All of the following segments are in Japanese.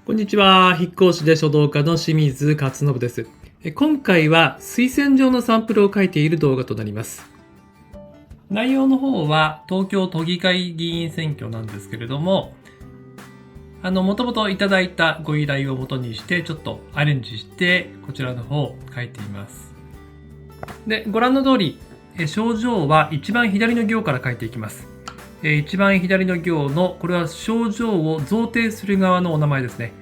こんにちは。筆講士で書道家の清水勝信です。今回は推薦状のサンプルを書いている動画となります。内容の方は東京都議会議員選挙なんですけれども、もともといただいたご依頼をもとにしてちょっとアレンジしてこちらの方を書いています。で、ご覧の通り、症状は一番左の行から書いていきます。一番左の行の、これは症状を贈呈する側のお名前ですね。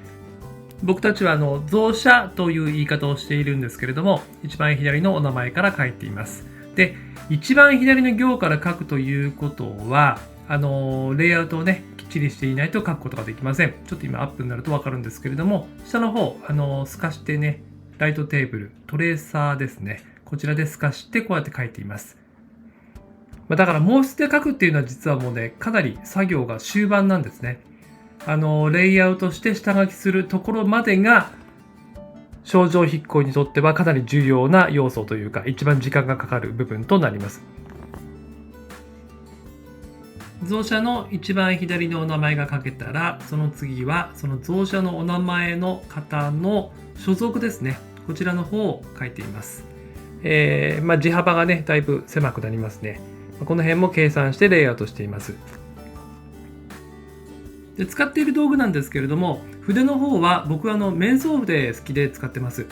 僕たちは贈謝という言い方をしているんですけれども、一番左のお名前から書いています。で、一番左の行から書くということは、レイアウトをね、きっちりしていないと書くことができません。ちょっと今アップになるとわかるんですけれども、下の方、透かしてね、ライトテーブル、トレーサーですね。こちらで透かしてこうやって書いています。だから毛筆で書くっていうのは実はもうね、かなり作業が終盤なんですね。レイアウトして下書きするところまでが、症状筆行にとってはかなり重要な要素というか、一番時間がかかる部分となります。贈謝の一番左のお名前が書けたら、その次はその贈謝のお名前の方の所属ですね。こちらの方を書いています。字幅がね、だいぶ狭くなりますね。この辺も計算してレイアウトしています。で、使っている道具なんですけれども、筆の方は僕は面相筆好きで使ってます。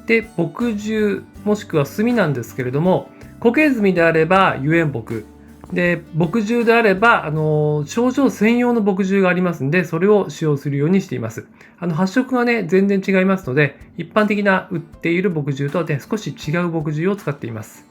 で、墨汁もしくは墨なんですけれども、固形墨であれば油煙墨で、墨汁であれば症状専用の墨汁がありますので、それを使用するようにしています。発色がね、全然違いますので、一般的な売っている墨汁とはね、少し違う墨汁を使っています。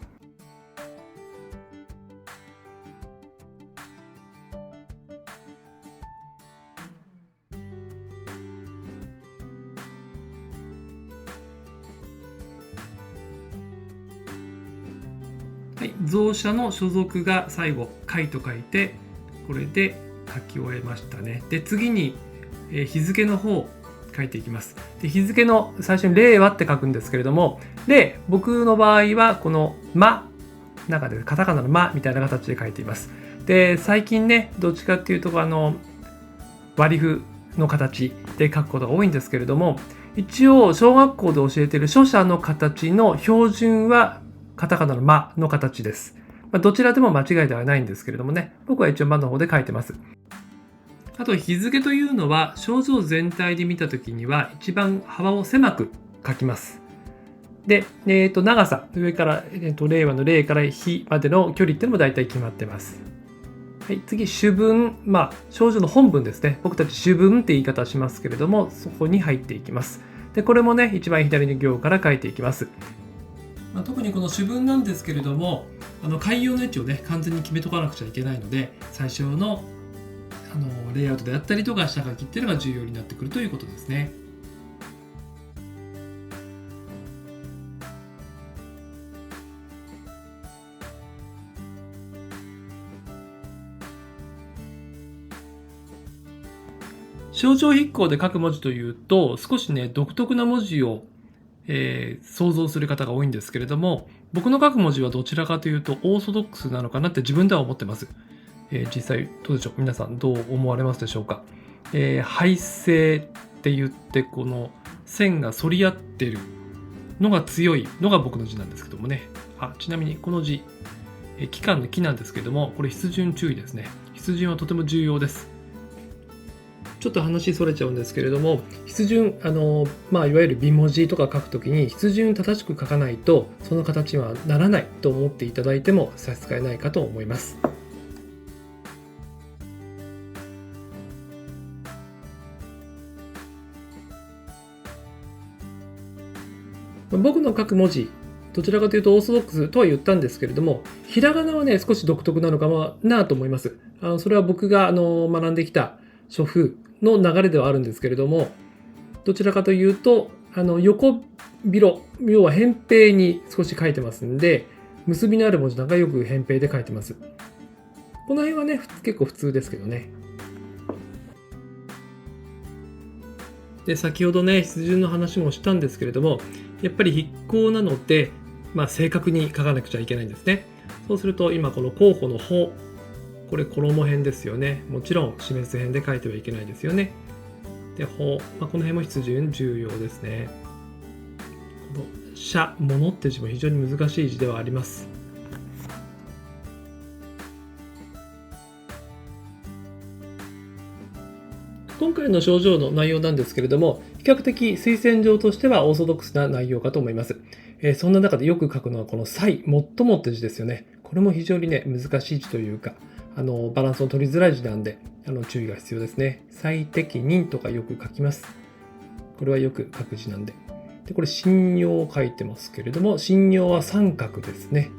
はい、贈謝の所属が最後、会と書いて、これで書き終えましたね。で、次に、日付の方、書いていきます。で、日付の最初に令和って書くんですけれども、僕の場合はこのま、中でカタカナのまみたいな形で書いています。で、最近ね、どっちかっていうと、割り符の形で書くことが多いんですけれども、一応、小学校で教えている書写の形の標準は、カタカナのマの形です。どちらでも間違いではないんですけれどもね、僕は一応マの方で書いてます。あと日付というのは症状全体で見たときには一番幅を狭く書きます。で、長さ、上から、令和の令から日までの距離っていうのも大体決まってます。はい、次、主文、症状の本文ですね。僕たち主文って言い方しますけれども、そこに入っていきます。で、これもね、一番左の行から書いていきます。特にこの主文なんですけれども、開業の位置をね、完全に決めとかなくちゃいけないので、最初のレイアウトであったりとか下書きっていうのが重要になってくるということですね。症状筆行で書く文字というと、少しね、独特な文字を想像する方が多いんですけれども、僕の書く文字はどちらかというとオーソドックスなのかなって自分では思ってます。実際どうでしょう、皆さんどう思われますでしょうか。背線って言ってこの線が反り合ってるのが強いのが僕の字なんですけどもね。ちなみにこの字、期間の期なんですけども、これ筆順注意ですね。筆順はとても重要です。ちょっと話それちゃうんですけれども、筆順、いわゆる美文字とか書くときに筆順正しく書かないとその形にはならないと思っていただいても差し支えないかと思います。僕の書く文字、どちらかというとオーソドックスとは言ったんですけれども、ひらがなはね、少し独特なのかなと思います。それは僕が学んできた書風の流れではあるんですけれども、どちらかというと横広、要は扁平に少し書いてますんで、結びのある文字なんかよく扁平で書いてます。この辺はね、結構普通ですけどね。で、先ほどね、筆順の話もしたんですけれども、やっぱり筆行なので、正確に書かなくちゃいけないんですね。そうすると、今この候補の方これ衣辺ですよね。もちろん死滅辺で書いてはいけないですよね。で、この辺も筆順重要ですね。この社、物って字も非常に難しい字ではあります。今回の症状の内容なんですけれども、比較的推薦状としてはオーソドックスな内容かと思います。そんな中でよく書くのはこの最もって字ですよね。これも非常にね、難しい字というか、バランスの取りづらい字なんで、注意が必要ですね。最適任とかよく書きます。これはよく書く字なんで。で、これ信用を書いてますけれども、信用は三角ですね。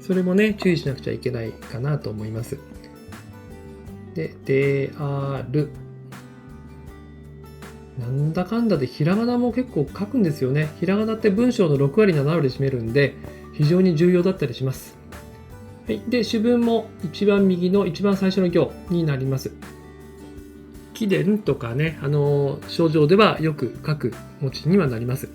それもね、注意しなくちゃいけないかなと思います。である。なんだかんだでひらがなも結構書くんですよね。ひらがなって文章の6割、7割占めるんで、非常に重要だったりします。はい、で、主文も一番右の一番最初の行になります。貴殿とかね、症状ではよく書く文字にはなります。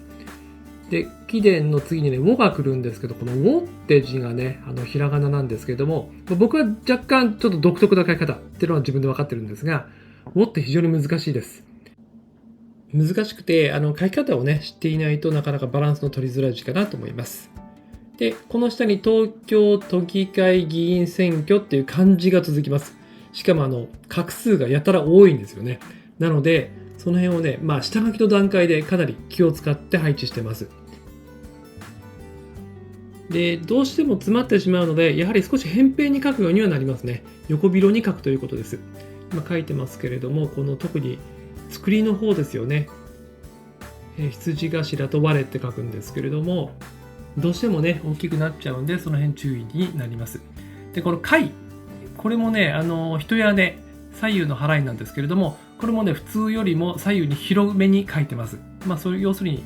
で、貴殿の次にね、をが来るんですけど、このをって字がね、ひらがななんですけれども、僕は若干ちょっと独特な書き方っていうのは自分で分かってるんですが、をって非常に難しいです。難しくて、書き方をね、知っていないとなかなかバランスの取りづらい字かなと思います。で、この下に東京都議会議員選挙っていう漢字が続きます。しかも画数がやたら多いんですよね。なので、その辺をね、下書きの段階でかなり気を使って配置してます。で、どうしても詰まってしまうので、やはり少し扁平に書くようにはなりますね。横広に書くということです。今書いてますけれども、この特に作りの方ですよね。羊頭と我って書くんですけれども、どうしてもね、大きくなっちゃうんで、その辺注意になります。で、この貝、これもね、人やね、左右の払いなんですけれども、これもね、普通よりも左右に広めに書いてます。そういう、要するに、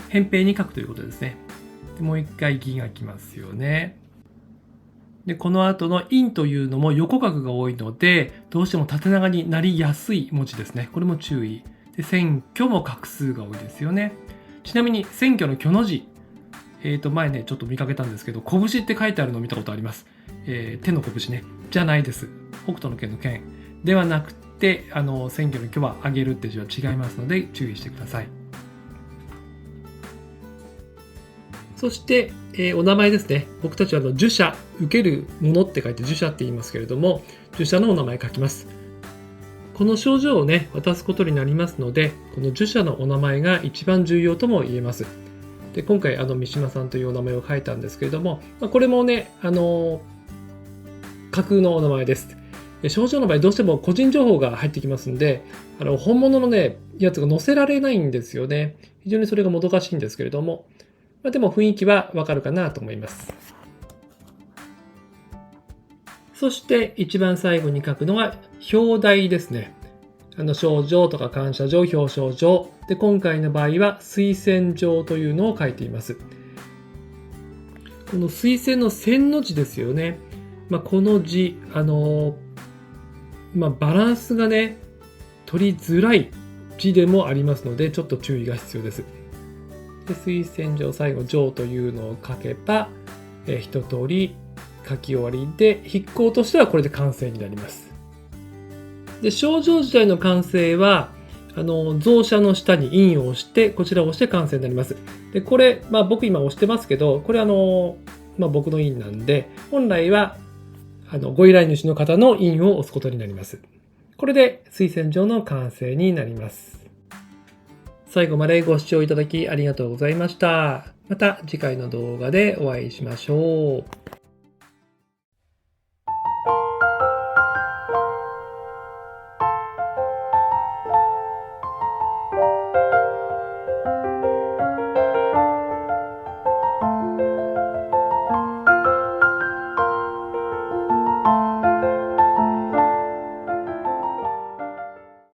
扁平に書くということですね。でもう一回義が来ますよね。で、この後の陰というのも横画が多いので、どうしても縦長になりやすい文字ですね。これも注意。で、選挙も画数が多いですよね。ちなみに、選挙の挙の字。前ね、ちょっと見かけたんですけど、拳って書いてあるのを見たことあります。手の拳ね。じゃないです。北斗の拳の拳。ではなくて、選挙の挙は上げるって字は違いますので、注意してください。そして、お名前ですね。僕たちは受者、受けるものって書いて受者って言いますけれども、受者のお名前書きます。この症状をね、渡すことになりますので、この受者のお名前が一番重要とも言えます。で、今回、三島さんというお名前を書いたんですけれども、これもね、架空のお名前です。症状の場合、どうしても個人情報が入ってきますんで、本物のね、やつが載せられないんですよね。非常にそれがもどかしいんですけれども、でも雰囲気はわかるかなと思います。そして一番最後に書くのが表題ですね。賞状とか感謝状、表彰状。で、今回の場合は推薦状というのを書いています。この推薦の線の字ですよね。この字、バランスがね、取りづらい字でもありますので、ちょっと注意が必要です。で、推薦状、最後、状というのを書けば、一通り書き終わりで、筆行としてはこれで完成になります。で、症状自体の完成は、増写の下に印を押して、こちらを押して完成になります。で、これ、僕今押してますけど、これ僕の印なんで、本来は、ご依頼主の方の印を押すことになります。これで推薦状の完成になります。最後までご視聴いただきありがとうございました。また次回の動画でお会いしましょう。